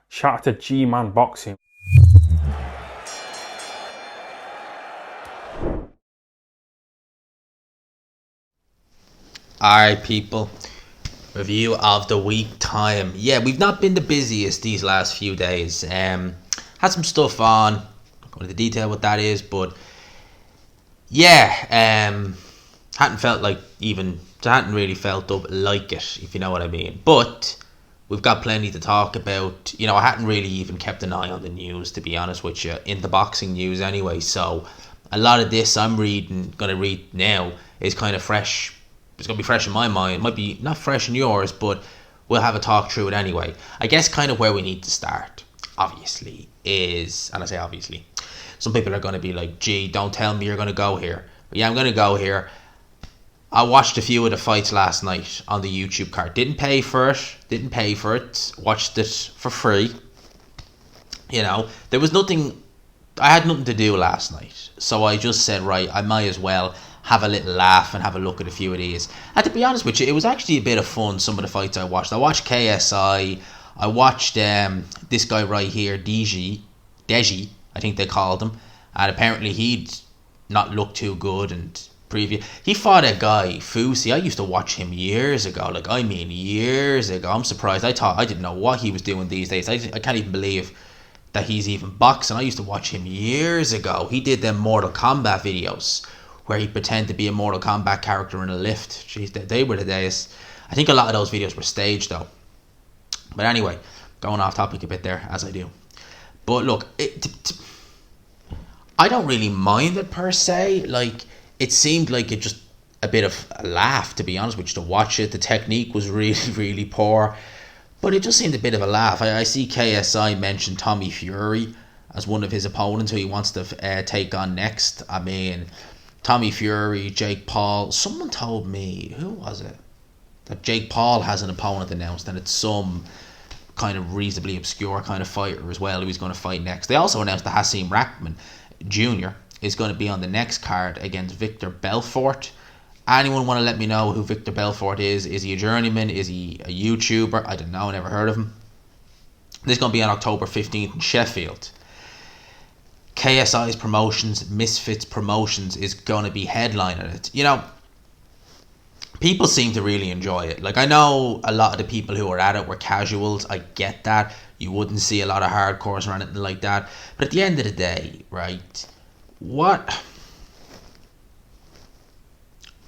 Shout out to G-Man Boxing. Alright, people. Review of the week time. Yeah, we've not been the busiest these last few days. Had some stuff on. Not going into detail what that is, but yeah, hadn't felt like hadn't really felt up like it, if you know what I mean. But we've got plenty to talk about. I hadn't really even kept an eye on the news, to be honest with you, in the boxing news anyway. So a lot of this I'm gonna read now, is kind of fresh. It's gonna be fresh in my mind. It might be not fresh in yours, but we'll have a talk through it anyway. I guess kind of where we need to start, obviously, is, and I say obviously, some people are going to be like, gee, don't tell me you're going to go here. But yeah, I'm going to go here. I watched a few of the fights last night on the YouTube card. Didn't pay for it. Watched it for free. There was nothing. I had nothing to do last night. So I just said, right, I might as well have a little laugh and have a look at a few of these. And to be honest with you, it was actually a bit of fun, some of the fights I watched. I watched KSI. I watched this guy right here, Deji, I think they called him. And apparently he'd not looked too good. And he fought a guy, Fusi. I used to watch him years ago. Years ago. I'm surprised. I didn't know what he was doing these days. I can't even believe that he's even boxing. I used to watch him years ago. He did them Mortal Kombat videos where he pretended to be a Mortal Kombat character in a lift. Jeez, they were the days. I think a lot of those videos were staged though. But anyway, going off topic a bit there, as I do. But look, I don't really mind it per se. It seemed like it just a bit of a laugh, to be honest with you, to watch it. The technique was really, really poor. But it just seemed a bit of a laugh. I see KSI mention Tommy Fury as one of his opponents who he wants to take on next. I mean, Tommy Fury, Jake Paul. Someone told me, who was it? That Jake Paul has an opponent announced, and it's some kind of reasonably obscure kind of fighter as well who he's going to fight next. They also announced that Hasim Rahman Jr. is going to be on the next card against Victor Belfort. Anyone want to let me know who Victor Belfort is? Is he a journeyman? Is he a YouTuber? I don't know, never heard of him. This is going to be on October 15th in Sheffield. KSI's Promotions, Misfits Promotions is going to be headlining it. People seem to really enjoy it. I know a lot of the people who are at it were casuals. I get that. You wouldn't see a lot of hardcores or anything like that. But at the end of the day, right,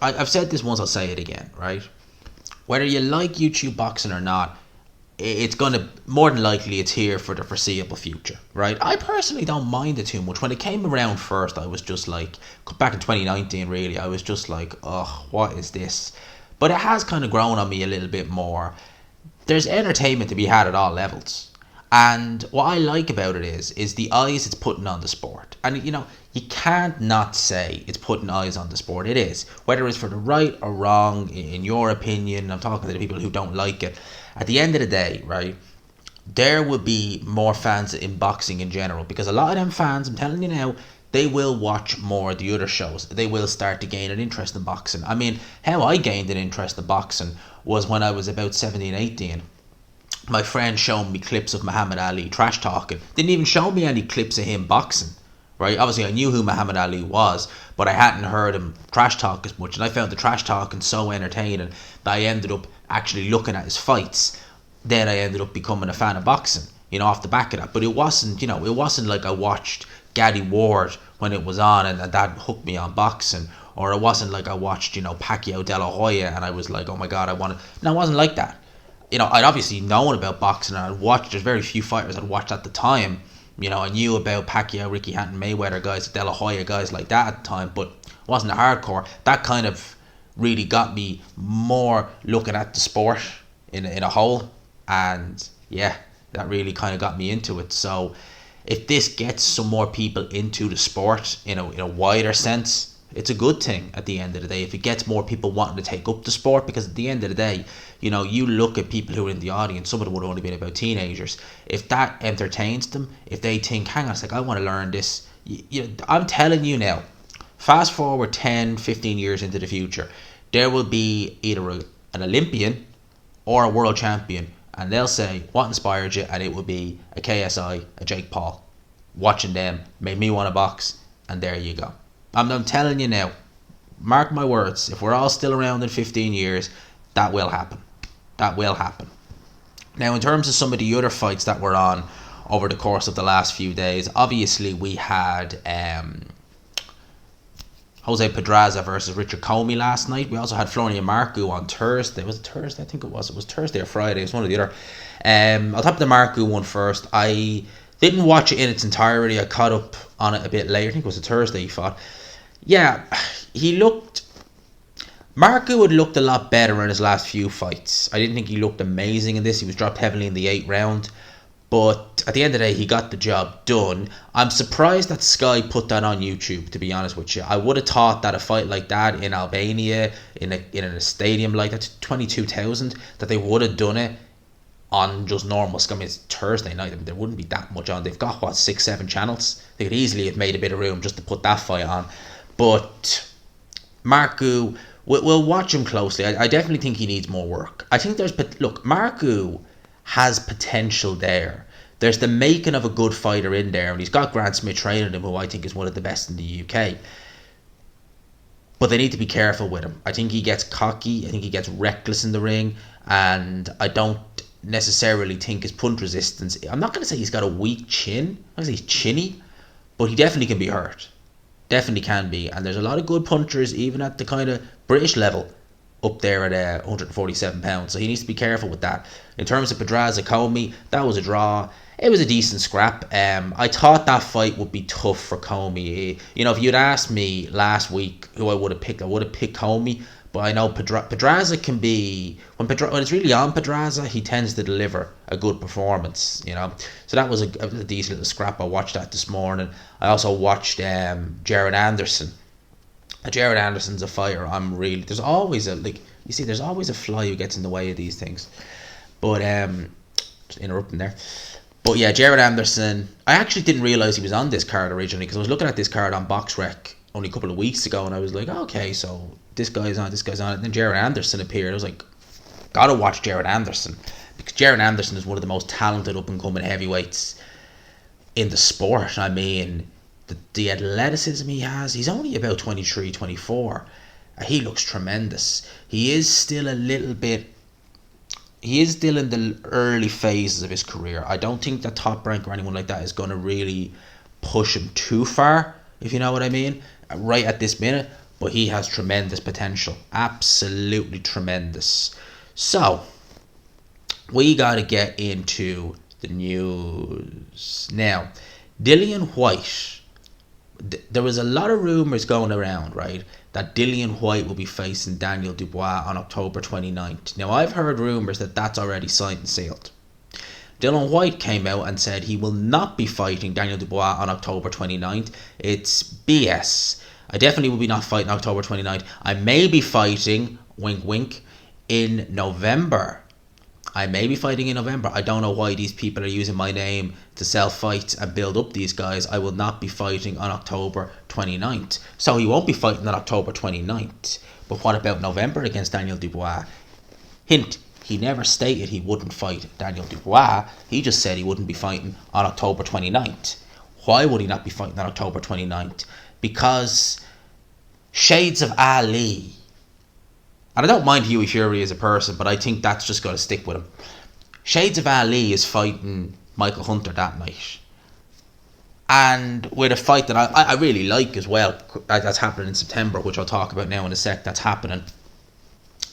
I've said this once, I'll say it again, right? Whether you like YouTube boxing or not, it's going to, more than likely, it's here for the foreseeable future, right? I personally don't mind it too much. When it came around first, I was just like, back in 2019 really, I was just like, ugh, what is this? But it has kind of grown on me a little bit more. There's entertainment to be had at all levels. And what I like about it is the eyes it's putting on the sport. And you can't not say it's putting eyes on the sport. It is. Whether it's for the right or wrong, in your opinion, I'm talking to the people who don't like it. At the end of the day, right, there will be more fans in boxing in general, because a lot of them fans, I'm telling you now, they will watch more of the other shows. They will start to gain an interest in boxing. I mean, how I gained an interest in boxing was when I was about 17, 18. My friend showed me clips of Muhammad Ali trash talking. Didn't even show me any clips of him boxing, right? Obviously, I knew who Muhammad Ali was, but I hadn't heard him trash talk as much. And I found the trash talking so entertaining that I ended up actually looking at his fights. Then I ended up becoming a fan of boxing, off the back of that. But it wasn't like I watched Gaddy Ward when it was on and that hooked me on boxing. Or it wasn't like I watched, Pacquiao De La Hoya and I was like, oh my God, I want to. No, it wasn't like that. I'd obviously known about boxing and I'd watched, there's very few fighters I'd watched at the time. I knew about Pacquiao, Ricky Hatton, Mayweather guys, De La Hoya guys like that at the time, but it wasn't a hardcore. That kind of really got me more looking at the sport in a whole. And yeah, that really kind of got me into it. So if this gets some more people into the sport in a wider sense, it's a good thing at the end of the day. If it gets more people wanting to take up the sport, because at the end of the day, you look at people who are in the audience, some of them would have only been about teenagers. If that entertains them, if they think, hang on a sec, I want to learn this, I'm telling you now, fast forward 10, 15 years into the future, there will be either an Olympian or a world champion and they'll say what inspired you, and it would be a KSI, a Jake Paul. Watching them made me want to box, and there you go. I'm telling you now, mark my words, if we're all still around in 15 years, that will happen. That will happen. Now, in terms of some of the other fights that were on over the course of the last few days, obviously we had Jose Pedraza versus Richard Comey last night. We also had Florian Marku on Thursday. Was it Thursday? I think it was. It was Thursday or Friday. It was one or the other. I'll top the Marku one first. I didn't watch it in its entirety. I caught up on it a bit later. I think it was a Thursday he fought. Yeah, Marku had looked a lot better in his last few fights. I didn't think he looked amazing in this. He was dropped heavily in the 8th round. But at the end of the day, he got the job done. I'm surprised that Sky put that on YouTube, to be honest with you. I would have thought that a fight like that in Albania, in a stadium like that, 22,000, that they would have done it on just normal Sky. I mean, it's Thursday night. I mean, there wouldn't be that much on. They've got, 6, 7 channels? They could easily have made a bit of room just to put that fight on. But Marku, we'll watch him closely. I definitely think he needs more work. I think Marku has potential there. There's the making of a good fighter in there, and he's got Grant Smith training him, who I think is one of the best in the UK. But they need to be careful with him. I think he gets cocky. I think he gets reckless in the ring, and I don't necessarily think his punch resistance. I'm not going to say he's got a weak chin. I'm going to say he's chinny, but he definitely can be hurt. Definitely can be. And there's a lot of good punchers, even at the kind of British level, up there at 147 pounds. So he needs to be careful with that. In terms of Pedraza Comey, that was a draw. It was a decent scrap. I thought that fight would be tough for Comey. You know, if you'd asked me last week who I would have picked Comey. But I know Pedraza can be, when it's really on Pedraza, he tends to deliver a good performance, you know. So that was a decent little scrap. I watched that this morning. I also watched Jared Anderson. Jared Anderson's a fighter. There's always there's always a fly who gets in the way of these things. But just interrupting there. But yeah, Jared Anderson, I actually didn't realise he was on this card originally, because I was looking at this card on BoxRec only a couple of weeks ago, and I was like, okay, so this guy's on, and then Jared Anderson appeared. I was like, gotta watch Jared Anderson, because Jared Anderson is one of the most talented up and coming heavyweights in the sport. I mean, the athleticism he has, he's only about 23, 24. He looks tremendous. He is still in the early phases of his career. I don't think that Top Rank or anyone like that is going to really push him too far, if you know what I mean, right at this minute. But he has tremendous potential. Absolutely tremendous. So, we got to get into the news. Now, Dillian Whyte. There was a lot of rumours going around, right, that Dillian Whyte will be facing Daniel Dubois on October 29th. Now, I've heard rumours that that's already signed and sealed. Dillian Whyte came out and said he will not be fighting Daniel Dubois on October 29th. It's BS. I definitely will be not fighting October 29th. I may be fighting, wink wink, in November. I don't know why these people are using my name to sell fights and build up these guys. I will not be fighting on October 29th. So he won't be fighting on October 29th. But what about November against Daniel Dubois? Hint, he never stated he wouldn't fight Daniel Dubois. He just said he wouldn't be fighting on October 29th. Why would he not be fighting on October 29th? Because shades of Ali. And I don't mind Hughie Fury as a person, but I think that's just going to stick with him. Shades of Ali is fighting Michael Hunter that night. And with a fight that I really like as well, that's happening in September, which I'll talk about now in a sec, that's happening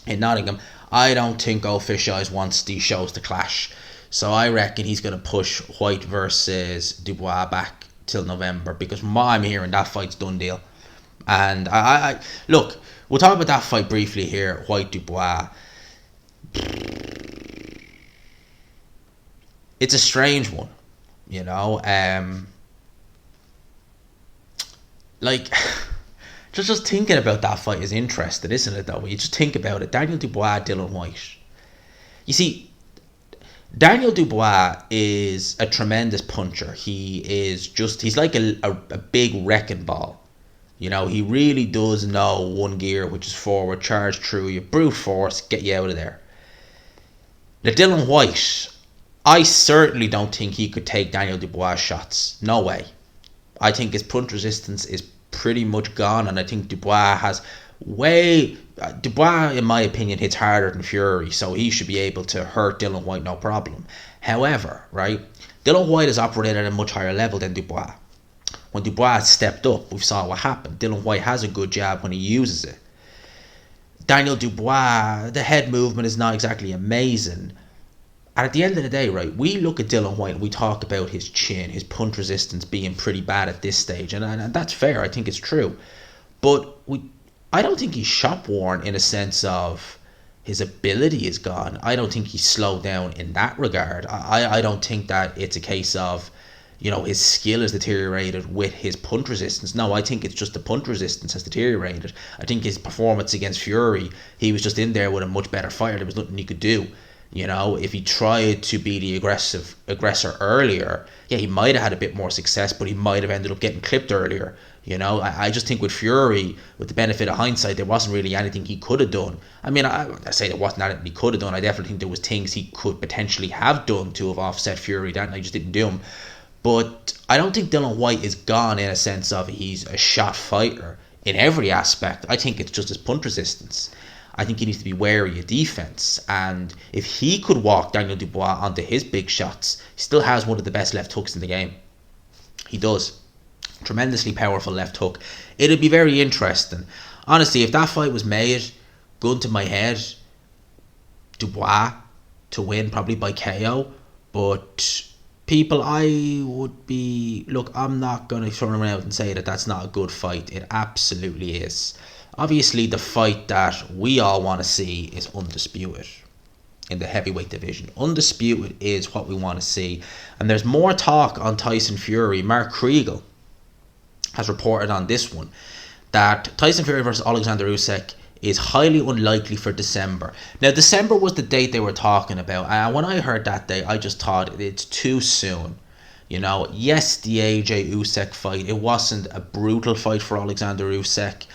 in Nottingham. I don't think Old Fish Eyes wants these shows to clash. So I reckon he's going to push Whyte versus Dubois back till November, because from what I'm hearing, that fight's done deal. And I look, we'll talk about that fight briefly here, Whyte Dubois. It's a strange one, you know. Just thinking about that fight is interesting, isn't it, though? When you just think about it, Daniel Dubois, Dillian Whyte. You see, Daniel Dubois is a tremendous puncher. He's like a big wrecking ball. You know, he really does know one gear, which is forward, charge through you, brute force, get you out of there. Now, Dillian Whyte, I certainly don't think he could take Daniel Dubois' shots. No way. I think his punch resistance is pretty much gone, and I think Dubois has Dubois, in my opinion, hits harder than Fury, so he should be able to hurt Dillian Whyte no problem. However, right, Dillian Whyte has operated at a much higher level than Dubois. When Dubois stepped up, we saw what happened. Dillian Whyte has a good jab when he uses it. Daniel Dubois, the head movement is not exactly amazing. And at the end of the day, right, we look at Dillian Whyte and we talk about his chin, his punch resistance being pretty bad at this stage, and that's fair. I think it's true. But I don't think he's shop worn in a sense of his ability is gone. I don't think he's slowed down in that regard. I don't think that it's a case of, his skill has deteriorated with his punch resistance. No, I think it's just the punch resistance has deteriorated. I think his performance against Fury, he was just in there with a much better fighter. There was nothing he could do. If he tried to be the aggressor earlier, yeah, he might have had a bit more success, but he might have ended up getting clipped earlier. I just think with Fury, with the benefit of hindsight, there wasn't really anything he could have done. I mean, I say there wasn't anything he could have done. I definitely think there was things he could potentially have done to have offset Fury that night, just didn't do them. But I don't think Dillian Whyte is gone in a sense of he's a shot fighter in every aspect. I think it's just his punch resistance. I think he needs to be wary of defense, and if he could walk Daniel Dubois onto his big shots, he still has one of the best left hooks in the game. He does. Tremendously powerful left hook. It'd be very interesting. Honestly, if that fight was made, gun to my head, Dubois to win, probably by KO, but people, I would be... Look, I'm not going to turn around and say that that's not a good fight. It absolutely is. Obviously, the fight that we all want to see is Undisputed in the heavyweight division. Undisputed is what we want to see. And there's more talk on Tyson Fury. Mark Kriegel has reported on this one that Tyson Fury versus Alexander Usyk is highly unlikely for December. Now, December was the date they were talking about. And when I heard that date, I just thought it's too soon. Yes, the AJ Usyk fight, it wasn't a brutal fight for Alexander Usyk.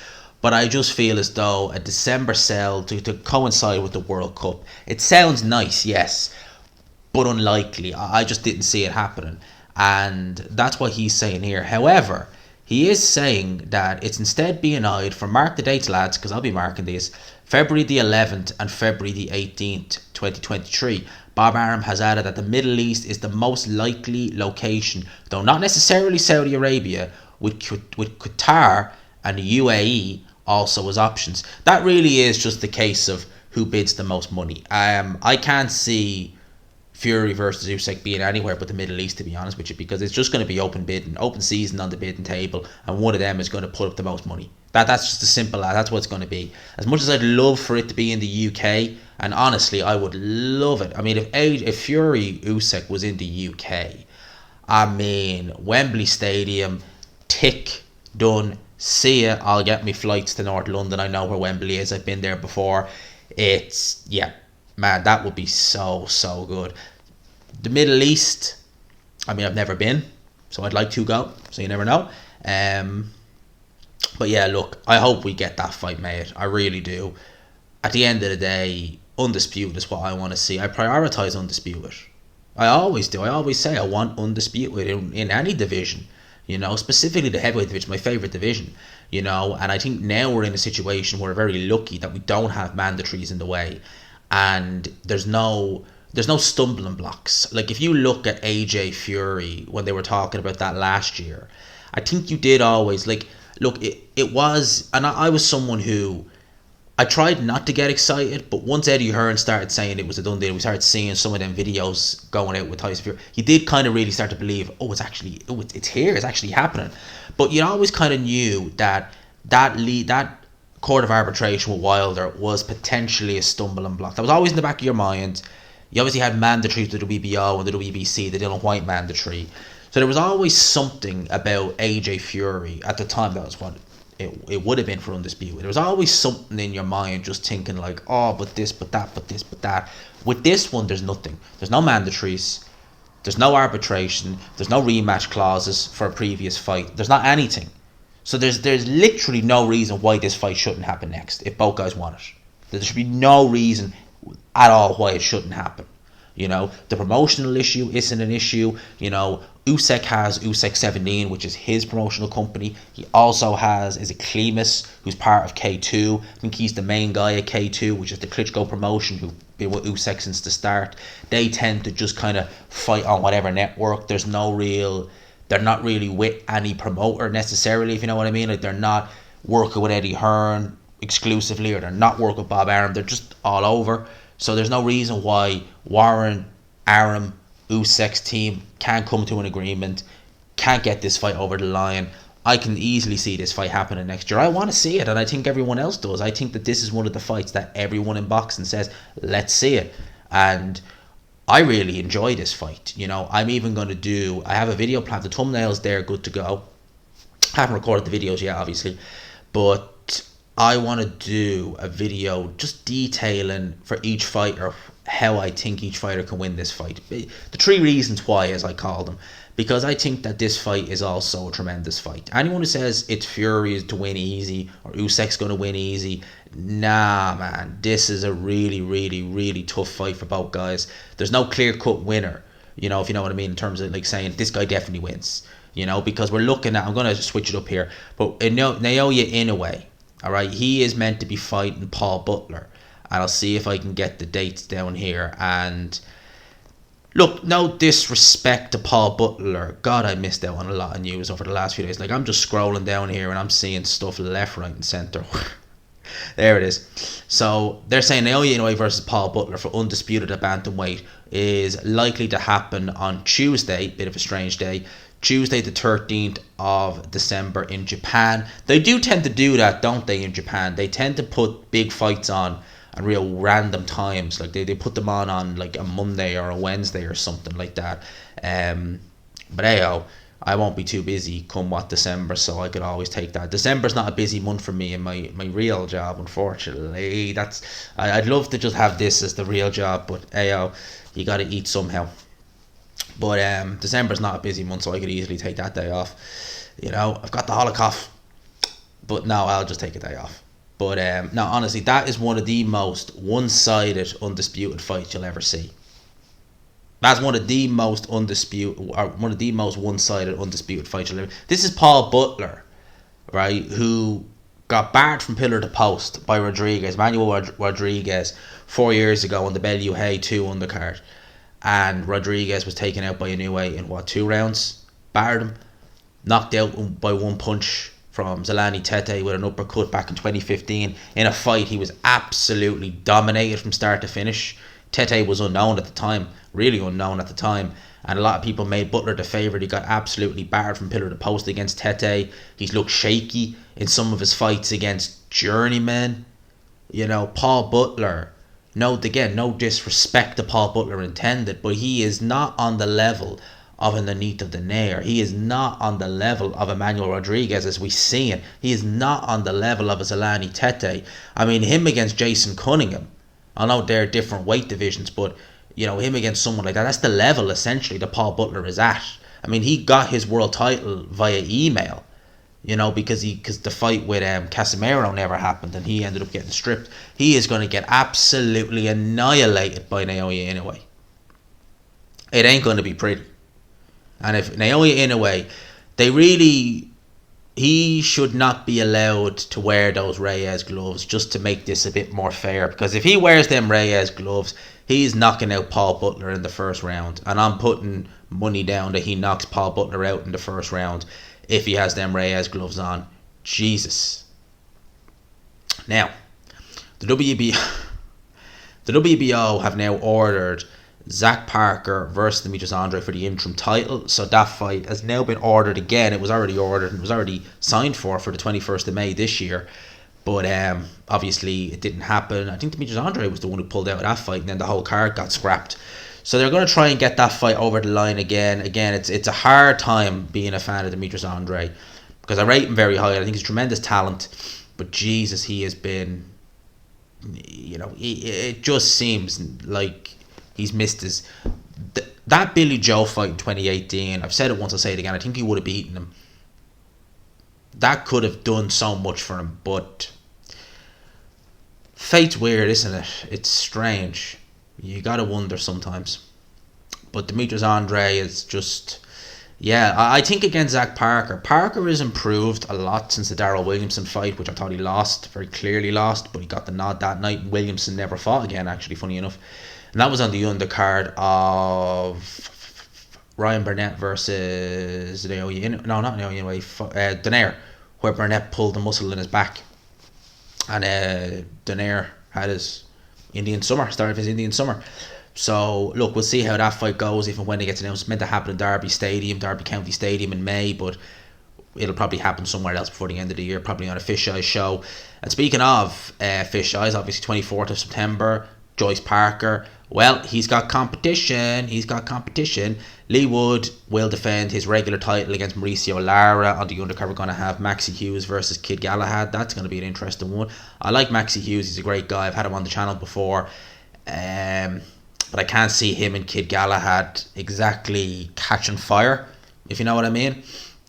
But I just feel as though a December sell to coincide with the World Cup, it sounds nice, yes, but unlikely. I just didn't see it happening. And that's what he's saying here. However, he is saying that it's instead being eyed for, mark the dates, lads, because I'll be marking these, February the 11th and February the 18th, 2023. Bob Arum has added that the Middle East is the most likely location, though not necessarily Saudi Arabia, with Qatar and the UAE also as options. That really is just the case of who bids the most money. I can't see Fury versus Usyk being anywhere but the Middle East, to be honest with you, because it's just going to be open bidding, open season on the bidding table, and one of them is going to put up the most money. That's just as simple as that's what it's going to be. As much as I'd love for it to be in the UK, and honestly, I would love it. I mean, if Fury Usyk was in the UK, I mean, Wembley Stadium, tick, done. See ya, I'll get me flights to North London. I know where Wembley is. I've been there before. Man, that would be so good. The Middle East, I mean, I've never been, so I'd like to go, so you never know. But yeah, look, I hope we get that fight made. I really do. At the end of the day, Undisputed is what I want to see. I prioritise Undisputed. I always do. I always say I want Undisputed in any division. Specifically the heavyweight division, my favourite division, and I think now we're in a situation where we're very lucky that we don't have mandatories in the way, and there's no stumbling blocks. Like, if you look at AJ Fury, when they were talking about that last year, I think you did always, it was, and I was someone who, I tried not to get excited, but once Eddie Hearn started saying it was a done deal, we started seeing some of them videos going out with Tyson Fury, you did kind of really start to believe, it's here, it's actually happening. But you always kind of knew that court of arbitration with Wilder was potentially a stumbling block. That was always in the back of your mind. You obviously had mandatory to the WBO and the WBC, the Dillian Whyte mandatory. So there was always something about AJ Fury at the time. That was what it would have been for Undisputed. There was always something in your mind just thinking like, but this, but that, but this, but that. With this one, there's nothing. There's no mandatories. There's no arbitration. There's no rematch clauses for a previous fight. There's not anything. So there's literally no reason why this fight shouldn't happen next if both guys want it. There should be no reason at all why it shouldn't happen. You know, the promotional issue isn't an issue. You know, Usyk has Usyk 17, which is his promotional company. He also has, is it Klimas, who's part of K2. I think he's the main guy at K2, which is the Klitschko promotion, who been with Usyk since the start. They tend to just kind of fight on whatever network. There's no real, they're not really with any promoter necessarily, if you know what I mean. Like, they're not working with Eddie Hearn exclusively, or they're not working with Bob Arum. They're just all over. So there's no reason why Warren, Arum, Usyk's team can't come to an agreement, can't get this fight over the line. I can easily see this fight happening next year. I want to see it, and I think everyone else does. I think that this is one of the fights that everyone in boxing says, let's see it. And I really enjoy this fight. You know, I'm even going to do, I have a video planned. The thumbnail's there, good to go. I haven't recorded the videos yet, obviously, but I want to do a video just detailing for each fighter how I think each fighter can win this fight. The 3 reasons why, as I call them. Because I think that this fight is also a tremendous fight. Anyone who says it's Fury is to win easy, or Usyk's going to win easy, nah, man. This is a really, really, really tough fight for both guys. There's no clear-cut winner, you know, if you know what I mean, in terms of like saying this guy definitely wins. You know, because we're looking at, I'm going to switch it up here, but Naoya Inoue, all right, he is meant to be fighting Paul Butler, and I'll see if I can get the dates down here. And look, no disrespect to Paul Butler, God, I missed out on a lot of news over the last few days. Like, I'm just scrolling down here and I'm seeing stuff left, right, and centre. There it is. So they're saying Naoya Inoue versus Paul Butler for undisputed at bantamweight is likely to happen on Tuesday. Bit of a strange day. Tuesday the 13th of December in Japan. They do tend to do that, don't they, in Japan? They tend to put big fights on real random times. Like, they put them on like a Monday or a Wednesday or something like that. But hey, I won't be too busy come what December, so I could always take that. December's not a busy month for me in my real job, unfortunately. I'd love to just have this as the real job, but hey, you got to eat somehow. But December's not a busy month, so I could easily take that day off. You know, I've got the Holocaust, but no, I'll just take a day off. But no, honestly, that is one of the most one-sided, undisputed fights you'll ever see. That's one of the most undisputed, or one of the most one-sided, undisputed fights you'll ever. This is Paul Butler, right, who got barred from pillar to post by Manuel Rodriguez, 4 years ago on the Bellew Hay 2 undercard. And Rodriguez was taken out by Inoue in 2 rounds, barred him, knocked out by 1 punch from Zolani Tete with an uppercut back in 2015 in a fight he was absolutely dominated from start to finish. Tete was unknown at the time, really unknown at the time, and a lot of people made Butler the favourite. He got absolutely barred from pillar to post against Tete. He's looked shaky in some of his fights against journeymen. You know, Paul Butler, no disrespect to Paul Butler intended, but he is not on the level of an Anita Donaire. He is not on the level of Emmanuel Rodriguez as we see him. He is not on the level of a Zolani Tete. I mean, him against Jason Cunningham, I know they're different weight divisions, but you know, him against someone like that, that's the level essentially that Paul Butler is at. I mean, he got his world title via email, you know, because the fight with Casemiro never happened and he ended up getting stripped. He is going to get absolutely annihilated by Naoya Inoue. It ain't going to be pretty. And if Naoya Inoue, he should not be allowed to wear those Reyes gloves just to make this a bit more fair. Because if he wears them Reyes gloves, he's knocking out Paul Butler in the first round. And I'm putting money down that he knocks Paul Butler out in the first round if he has them Reyes gloves on. Jesus. Now, the WBO have now ordered Zach Parker versus Demetrius Andrade for the interim title. So that fight has now been ordered again. It was already ordered and was already signed for the 21st of May this year. But obviously it didn't happen. I think Demetrius Andrade was the one who pulled out of that fight, and then the whole card got scrapped. So they're going to try and get that fight over the line again. Again, it's a hard time being a fan of Demetrius Andrade because I rate him very high. I think he's tremendous talent. But Jesus, he has been, you know, it just seems like he's missed his... That Billy Joe fight in 2018, I've said it once, I'll say it again, I think he would have beaten him. That could have done so much for him, but fate's weird, isn't it? It's strange. You gotta wonder sometimes. But Demetrius Andre is just... Yeah, I think against Zach Parker. Parker has improved a lot since the Darryl Williamson fight, which I thought he lost, very clearly lost, but he got the nod that night. Williamson never fought again, actually, funny enough. And that was on the undercard of Ryan Burnett versus Donaire, where Burnett pulled the muscle in his back. And Donaire had his started his Indian summer. So, look, we'll see how that fight goes if and when it gets announced. It's meant to happen in Derby County Stadium in May, but it'll probably happen somewhere else before the end of the year, probably on a Fisheye show. And speaking of Fisheyes, obviously 24th of September, Joyce Parker. Well, he's got competition. Lee Wood will defend his regular title against Mauricio Lara. On the undercard, we're going to have Maxi Hughes versus Kid Galahad. That's going to be an interesting one. I like Maxi Hughes. He's a great guy. I've had him on the channel before. But I can't see him and Kid Galahad exactly catching fire, if you know what I mean.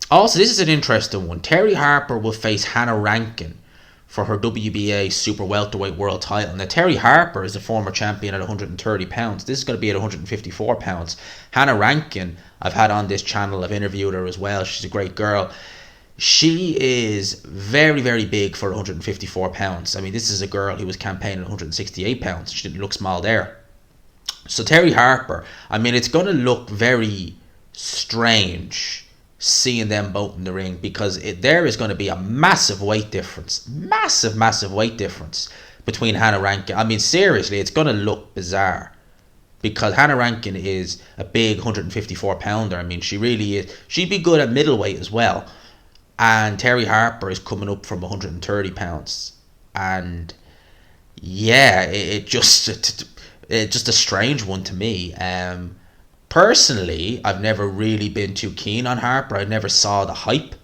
Also, this is an interesting one. Terry Harper will face Hannah Rankin for her WBA Super Welterweight World title. Now, Terry Harper is a former champion at 130 pounds. This is going to be at 154 pounds. Hannah Rankin, I've had on this channel. I've interviewed her as well. She's a great girl. She is very, very big for 154 pounds. I mean, this is a girl who was campaigning at 168 pounds. She didn't look small there. So Terry Harper, I mean, it's going to look very strange seeing them both in the ring, because there is going to be a massive weight difference. Massive weight difference between Hannah Rankin. I mean, seriously, it's going to look bizarre, because Hannah Rankin is a big 154 pounder. I mean, she really is. She'd be good at middleweight as well. And Terry Harper is coming up from 130 pounds. And yeah, it's just a strange one to me. Personally, I've never really been too keen on Harper. I never saw the hype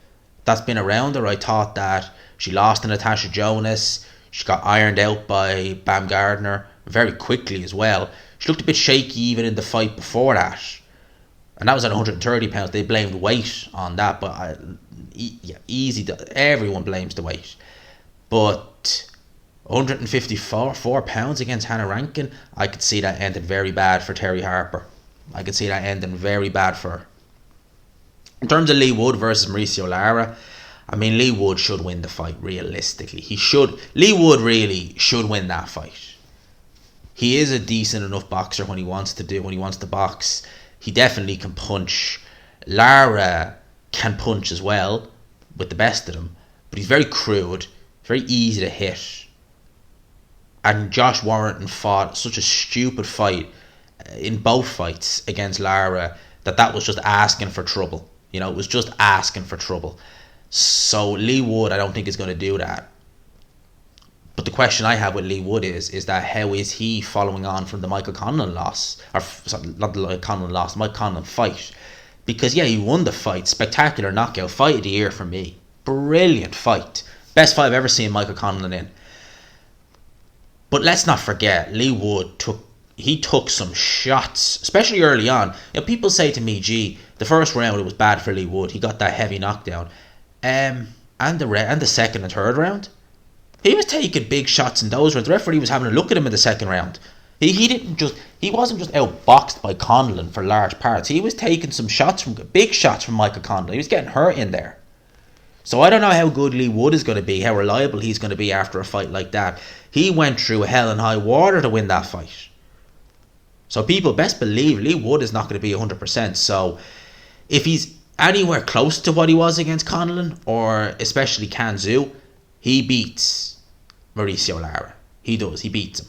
that's been around her. I thought that she lost to Natasha Jonas. She got ironed out by Bam Gardner very quickly as well. She looked a bit shaky even in the fight before that. And that was at 130 pounds. They blamed weight on that. But easy. Everyone blames the weight. But 154 pounds against Hannah Rankin, I could see that ended very bad for Terry Harper. I could see that ending very bad for her. In terms of Lee Wood versus Mauricio Lara, I mean, Lee Wood should win the fight realistically. Lee Wood really should win that fight. He is a decent enough boxer when he wants to box. He definitely can punch. Lara can punch as well, with the best of them, but he's very crude, very easy to hit. And Josh Warrington fought such a stupid fight in both fights against Lara that was just asking for trouble. You know, it was just asking for trouble. So Lee Wood, I don't think is going to do that. But the question I have with Lee Wood is that how is he following on from the Michael Conlon loss? Or sorry, not the Conlon loss, Mike Conlon fight. Because yeah, he won the fight. Spectacular knockout. Fight of the year for me. Brilliant fight. Best fight I've ever seen Michael Conlon in. But let's not forget, Lee Wood took some shots, especially early on. You know, people say to me, gee, the first round it was bad for Lee Wood. He got that heavy knockdown. And the second and third round, he was taking big shots in those rounds. The referee was having a look at him in the second round. He wasn't just outboxed by Conlon for large parts. He was taking some big shots from Michael Conlon. He was getting hurt in there. So I don't know how good Lee Wood is going to be, how reliable he's going to be after a fight like that. He went through hell and high water to win that fight. So people best believe Lee Wood is not going to be 100%. So if he's anywhere close to what he was against Conlon, or especially Kanzu, he beats Mauricio Lara. He does. He beats him.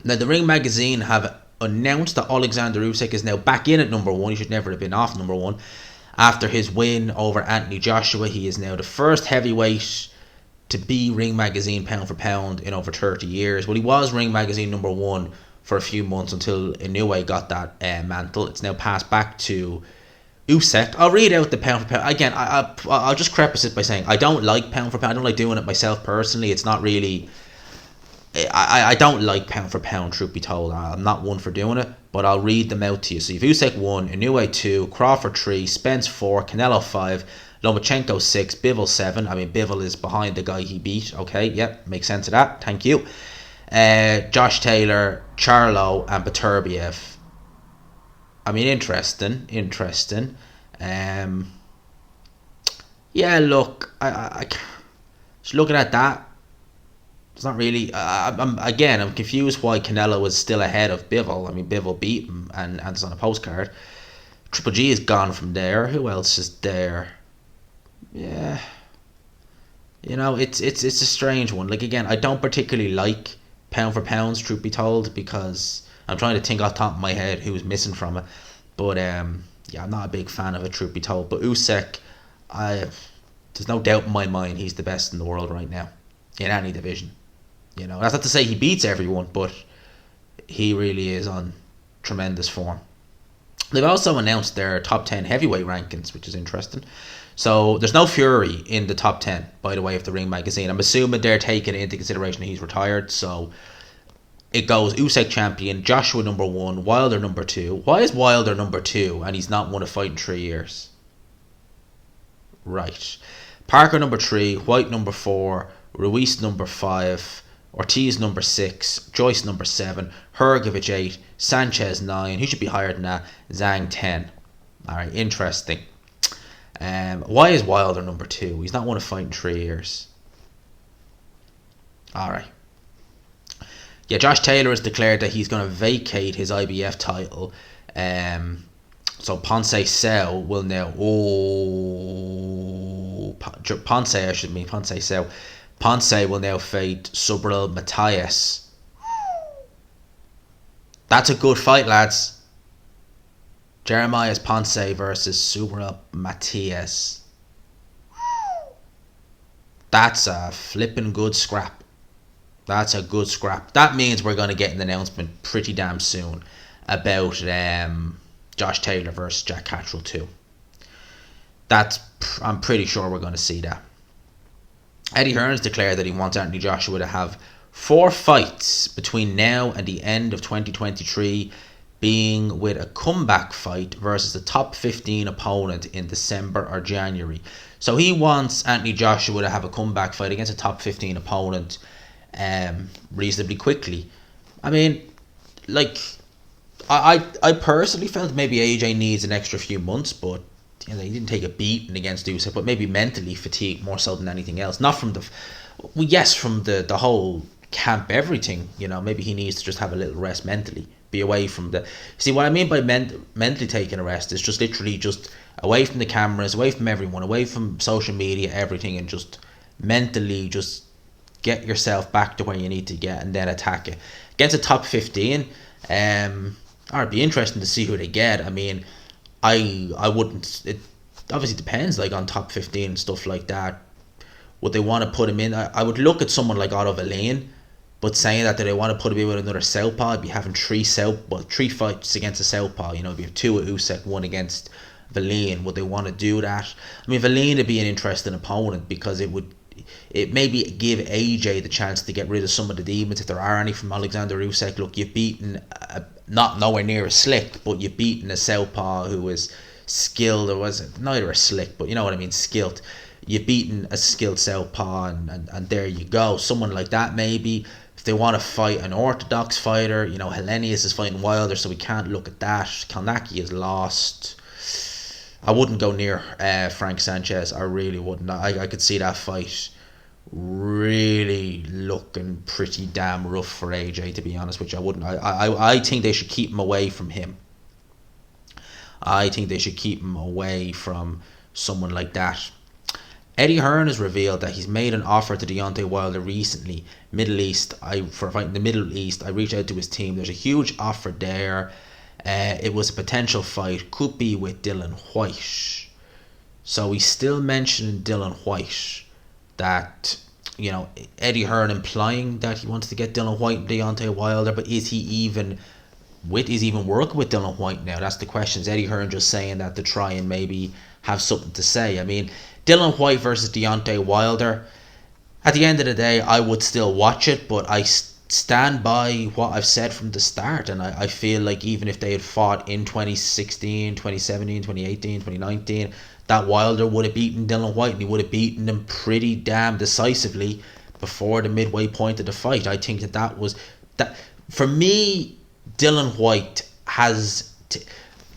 Now, the Ring Magazine have announced that Alexander Usyk is now back in at number 1. He should never have been off number 1. After his win over Anthony Joshua, he is now the first heavyweight to be Ring Magazine pound for pound in over 30 years. Well, he was Ring Magazine number 1 for a few months until Inoue got that mantle. It's now passed back to Usyk. I'll read out the pound for pound. Again, I'll just preface it by saying I don't like pound for pound. I don't like doing it myself personally. It's not really... I don't like pound for pound, truth be told. I'm not one for doing it, but I'll read them out to you. So you've Usyk 1, Inoue 2, Crawford 3, Spence 4, Canelo 5, Lomachenko 6, Bivol 7. I mean, Bivol is behind the guy he beat. Okay, yep, makes sense of that. Thank you. Josh Taylor, Charlo, and Beterbiev. I mean, interesting. Yeah, look, I just looking at that, it's not really. I'm confused why Canelo was still ahead of Bivol. I mean, Bivol beat him, and it's on a postcard. Triple G is gone from there. Who else is there? Yeah, it's a strange one. Like, again, I don't particularly like pound for pounds, truth be told, because I'm trying to think off the top of my head who's missing from it. But yeah, I'm not a big fan of it, truth be told. But Usyk, there's no doubt in my mind he's the best in the world right now in any division. That's not to say he beats everyone, but he really is on tremendous form. They've also announced their top 10 heavyweight rankings, which is interesting. So there's no Fury in the top 10, by the way, of the Ring magazine. I'm assuming they're taking into consideration that he's retired. So it goes Usyk champion, Joshua number 1, Wilder number 2. Why is Wilder number 2 and he's not won a fight in 3 years? Right. Parker number 3, Whyte number 4, Ruiz number 5, Ortiz number 6, Joyce number 7, Hrgovic 8, Sanchez 9, who should be higher than that, Zhang 10. Alright, interesting. Why is Wilder number 2? He's not won a fight in 3 years. Alright. Yeah, Josh Taylor has declared that he's going to vacate his IBF title. So Ponce Cell will now... Ponce will now fight Subriel Matias. That's a good fight, lads. Jeremias Ponce versus Subriel Matias. That's a flipping good scrap. That's a good scrap. That means we're going to get an announcement pretty damn soon about Josh Taylor versus Jack Catterall 2. I'm pretty sure we're going to see that. Eddie Hearn has declared that he wants Anthony Joshua to have 4 fights between now and the end of 2023, being with a comeback fight versus the top 15 opponent in December or January. So he wants Anthony Joshua to have a comeback fight against a top 15 opponent reasonably quickly. I mean, like, I personally felt maybe AJ needs an extra few months, but he didn't take a beating against Usyk, but maybe mentally fatigued more so than anything else. Not from from the whole camp, everything. Maybe he needs to just have a little rest mentally, be away from the. See, what I mean by mentally taking a rest is just literally just away from the cameras, away from everyone, away from social media, everything, and just mentally just get yourself back to where you need to get, and then attack it against a top 15. It'd be interesting to see who they get. I mean, I wouldn't. It obviously depends, like, on top 15 and stuff like that. Would they want to put him in? I would look at someone like Otto Verlaine, but saying that, do they want to put him in with another southpaw? I'd be having 3 fights against a southpaw. It'd be 2 with Usyk, 1 against Verlaine. Would they want to do that? I mean, Verlaine would be an interesting opponent because it maybe give AJ the chance to get rid of some of the demons, if there are any, from Alexander Usyk. Look, you've beaten not nowhere near as slick, but you've beaten a southpaw who was skilled, or was it neither a slick, but you know what I mean, skilled. You've beaten a skilled southpaw, and there you go. Someone like that, maybe. If they want to fight an orthodox fighter, Hellenius is fighting Wilder, so we can't look at that. Kalnaki is lost. I wouldn't go near Frank Sanchez. I really wouldn't. I could see that fight really looking pretty damn rough for AJ, to be honest, which I wouldn't. I think they should keep him away from him. I think they should keep him away from someone like that. Eddie Hearn has revealed that he's made an offer to Deontay Wilder recently. For a fight in the Middle East, I reached out to his team. There's a huge offer there. It was a potential fight, could be with Dillian Whyte. So he's still mentioning Dillian Whyte. That, Eddie Hearn implying that he wants to get Dillian Whyte and Deontay Wilder, but is he even working with Dillian Whyte now? That's the question. Is Eddie Hearn just saying that to try and maybe have something to say? I mean, Dillian Whyte versus Deontay Wilder, at the end of the day, I would still watch it, but I stand by what I've said from the start, and I feel like even if they had fought in 2016, 2017, 2018, 2019, that Wilder would have beaten Dillian Whyte, and he would have beaten him pretty damn decisively before the midway point of the fight. I think that was that for me. Dillian Whyte has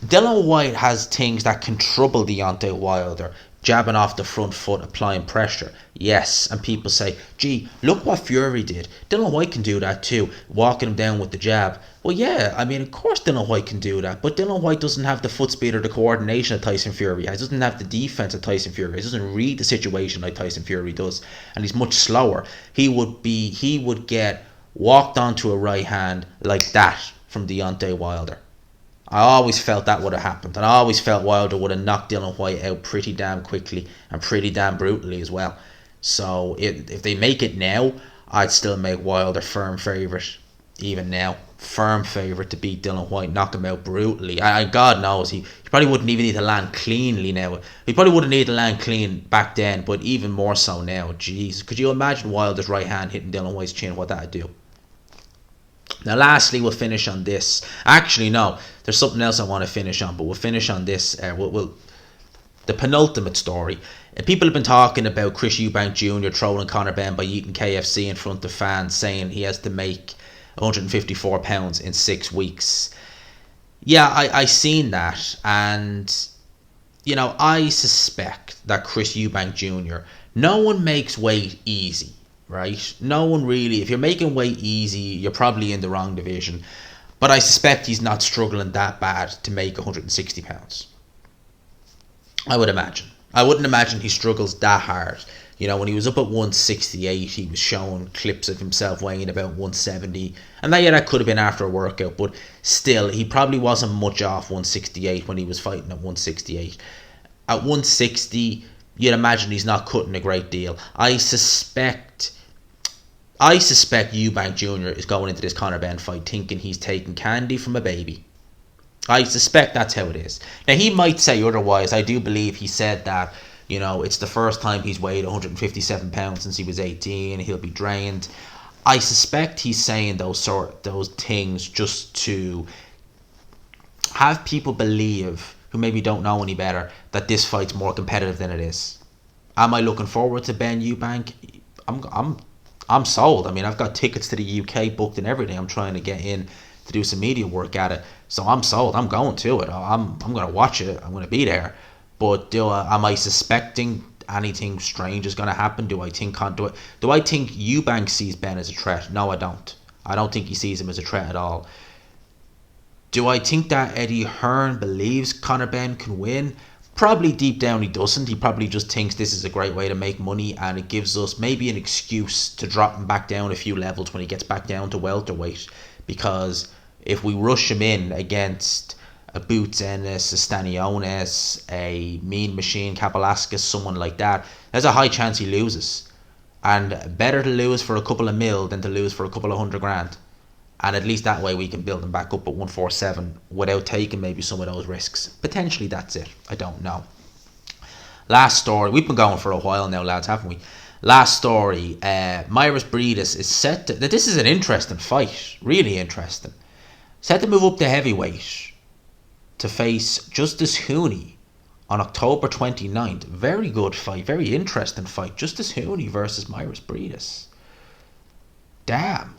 Dillian Whyte has things that can trouble Deontay Wilder. Jabbing off the front foot, applying pressure. Yes, and people say, gee, look what Fury did. Dillian Whyte can do that too, walking him down with the jab. Well, yeah, I mean, of course Dillian Whyte can do that, but Dillian Whyte doesn't have the foot speed or the coordination that Tyson Fury has. He doesn't have the defense that Tyson Fury has. He doesn't read the situation like Tyson Fury does, and he's much slower. He would get walked onto a right hand like that from Deontay Wilder. I always felt that would have happened, and I always felt Wilder would have knocked Dillian Whyte out pretty damn quickly and pretty damn brutally as well. So if they make it now, I'd still make Wilder firm favourite, even now. Firm favourite to beat Dillian Whyte, knock him out brutally. God knows, he probably wouldn't even need to land cleanly now. He probably wouldn't need to land clean back then, but even more so now. Jeez, could you imagine Wilder's right hand hitting Dillian Whyte's chin, what that'd do? Now lastly, we'll finish on this. Actually, no, there's something else I want to finish on, but we'll finish on this. The penultimate story. People have been talking about Chris Eubank Jr. trolling Conor Benn by eating KFC in front of fans, saying he has to make £154 in 6 weeks. Yeah, I seen that, and you know, I suspect that Chris Eubank Jr. No one makes weight easy. Right? No one really. If you're making weight easy, you're probably in the wrong division. But I suspect he's not struggling that bad to make £160. I would imagine. I wouldn't imagine he struggles that hard. You know, when he was up at 168, he was showing clips of himself weighing about 170. And that could have been after a workout, but still, he probably wasn't much off 168 when he was fighting at 168. At 160, you'd imagine he's not cutting a great deal. I suspect Eubank Jr. is going into this Conor Benn fight thinking he's taking candy from a baby. I suspect that's how it is. Now, he might say otherwise. I do believe he said that, you know, it's the first time he's weighed 157 pounds since he was 18. He'll be drained. I suspect he's saying those things just to have people believe, who maybe don't know any better, that this fight's more competitive than it is. Am I looking forward to Benn Eubank? I'm sold. I mean, I've got tickets to the UK booked and everything. I'm trying to get in to do some media work at it. So I'm sold. I'm going to it. I'm going to watch it. I'm going to be there. But am I suspecting anything strange is going to happen? Do I think Eubank sees Benn as a threat? No, I don't. I don't think he sees him as a threat at all. Do I think that Eddie Hearn believes Conor Benn can win? Probably deep down he doesn't. He probably just thinks this is a great way to make money, and it gives us maybe an excuse to drop him back down a few levels when he gets back down to welterweight. Because if we rush him in against a Boots Ennis, a Stanionis, a Mean Machine Kapalaskis, someone like that, there's a high chance he loses. And better to lose for a couple of mil than to lose for a couple of $100,000. And at least that way we can build him back up at 147 without taking maybe some of those risks. Potentially that's it. I don't know. Last story. We've been going for a while now, lads, haven't we? Last story. Mairis Briedis is set to... This is an interesting fight. Really interesting. Set to move up to heavyweight to face Justice Hooney on October 29th. Very good fight. Very interesting fight. Justice Hooney versus Mairis Briedis. Damn.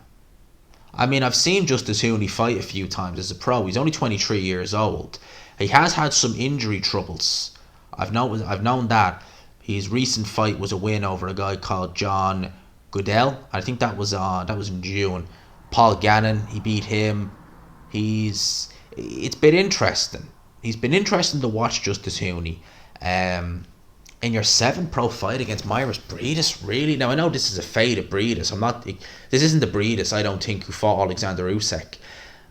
I mean, I've seen Justice Hooney fight a few times as a pro. He's only 23 years old. He has had some injury troubles. I've known that. His recent fight was a win over a guy called John Goodell. I think that was in June. Paul Gannon, he beat him. It's been interesting. He's been interesting to watch Justice Hooney. In your 7th pro fight against Mairis Briedis, really? Now, I know this is a fade of Briedis. This isn't the Briedis, I don't think, who fought Alexander Usyk.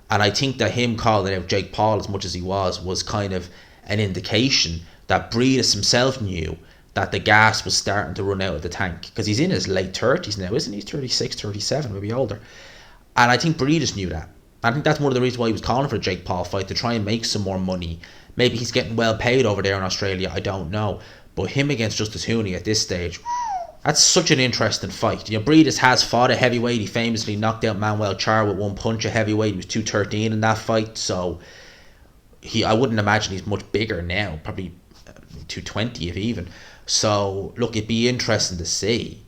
And I think that him calling out Jake Paul as much as he was kind of an indication that Briedis himself knew that the gas was starting to run out of the tank. Because he's in his late 30s now, isn't he? He's 36, 37, maybe older. And I think Briedis knew that. I think that's one of the reasons why he was calling for a Jake Paul fight, to try and make some more money. Maybe he's getting well paid over there in Australia, I don't know. But him against Justice Hooney at this stage, that's such an interesting fight. You know, Briedis has fought a heavyweight. He famously knocked out Manuel Charr with one punch a heavyweight. He was 213 in that fight. So I wouldn't imagine he's much bigger now. Probably 220 if even. So look, it'd be interesting to see.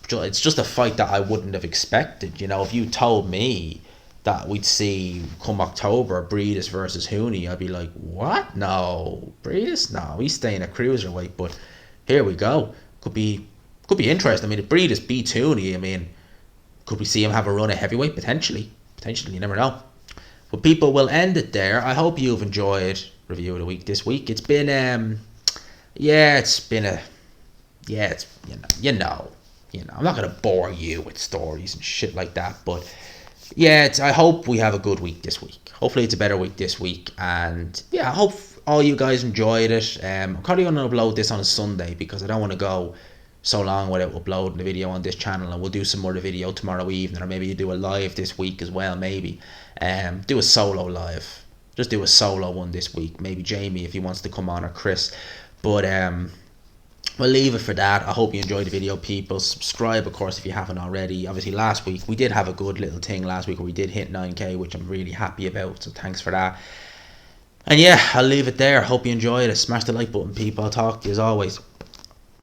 It's just a fight that I wouldn't have expected. You know, if you told me that we'd see come October, Breedis versus Hooney, I'd be like, what? No, Breedis? No, he's staying at cruiserweight. But here we go. Could be interesting. I mean, if Breedis beats Hooney, I mean, could we see him have a run at heavyweight? Potentially, you never know. But people, will end it there. I hope you've enjoyed Review of the Week this week. It's been it's you know, I'm not gonna bore you with stories and shit like that, but yeah, I hope we have a good week this week. Hopefully it's a better week this week, and yeah, I hope all you guys enjoyed it. I'm probably gonna upload this on a Sunday because I don't want to go so long without uploading the video on this channel, and we'll do some more of the video tomorrow evening, or maybe do a live this week as well. Maybe do a solo live, just do a solo one this week. Maybe Jamie if he wants to come on, or Chris. But we'll leave it for that. I hope you enjoyed the video, people. Subscribe, of course, if you haven't already. Obviously, last week we did have a good little thing last week where we did hit 9k, which I'm really happy about, so thanks for that. And yeah, I'll leave it there. Hope you enjoyed it. Smash the like button, people. I'll talk to you as always.